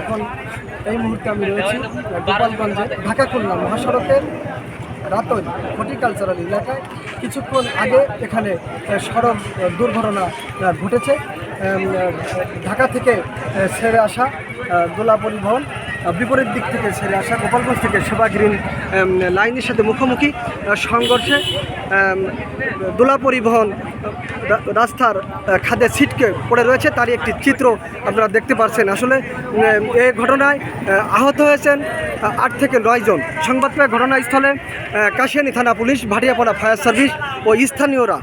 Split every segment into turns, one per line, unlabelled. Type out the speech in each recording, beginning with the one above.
এখন এই মুহূর্তে আমি রয়েছি গোপালগঞ্জে ঢাকা খুলনা মহাসড়কের রাতই হর্টিকালচারাল এলাকায়। কিছুক্ষণ আগে এখানে সড়ক দুর্ঘটনা ঘটেছে। ঢাকা থেকে ছেড়ে আসা দোলা পরিবহন বিপরীত দিক থেকে ছেড়ে আসা গোপালগঞ্জ থেকে শোভা গ্রিন লাইনের সাথে মুখোমুখি সংঘর্ষে দোলা পরিবহন রাস্তার খাদে ছিটকে পড়ে রয়েছে, তারই একটি চিত্র আপনারা দেখতে পাচ্ছেন। আসলে এই ঘটনায় আহত হয়েছেন 8 থেকে 9 জন। সংবাদ পেয়ে ঘটনাস্থলে কাশিয়ানী থানা পুলিশ, ভাটিয়াপাড়া ফায়ার সার্ভিস ও স্থানীয়রা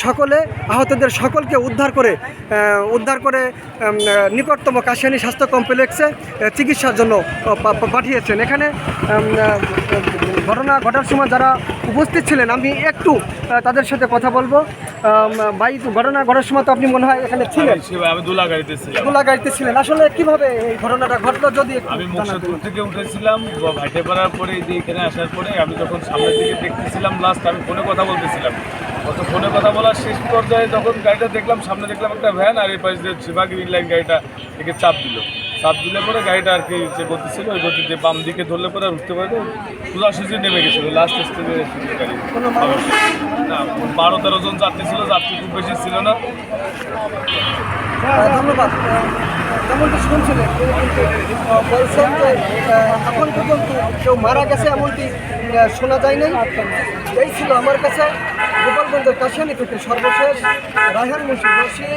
সকলে আহতদের সকলকে উদ্ধার করে নিকটতম কাশিয়ানী স্বাস্থ্য কমপ্লেক্সে চিকিৎসার জন্য পাঠিয়েছেন। এখানে ঘটনা ঘটার সময় যারা উপস্থিত ছিলেন আমি একটু তাদের সাথে কথা বলবো। ভাই, ঘটনা ঘটার সময় তো আপনি মনে হয় এখানে ছিলেন?
আমি দোলা
গাড়িতে ছিলেন। আসলে কিভাবে এই ঘটনাটা ঘটলো যদি
আমি মুর্শিদপুর থেকে উঠেছিলাম, ভাটিয়াপাড়ার পরে এখানে আসার পরে আমি যখন সামনের দিকে দেখতেছিলাম, লাস্ট আমি ফোনে কথা বলতেছিলাম। ফোনে কথা বলার শেষ পর্যায়ে যখন গাড়িটা দেখলাম, সামনে দেখলাম একটা ভ্যান, আর এই পাশে শোভা গ্রিন লাইন গাড়িটা থেকে চাপ দিলে পরে গাড়িটা আর কি যে গতিছিল ওই গতিতে বাম দিকে ধরলে পরে আর উঠতে পারে সোজাসুজি নেমে গেছিলো লাস্ট স্টেজে গাড়ি। না, 12-13 জন যাত্রী ছিল, যাত্রী খুব বেশি ছিল না।
ধন্যবাদ। যেমনটি শুনছিলেন বলছেন যে এখন পর্যন্ত কেউ মারা গেছে এমনটি শোনা যায় নাই। এই ছিল আমার কাছে গোপালগঞ্জের কাশিয়ানী থেকে সর্বশেষ রায়হান মুন্সি।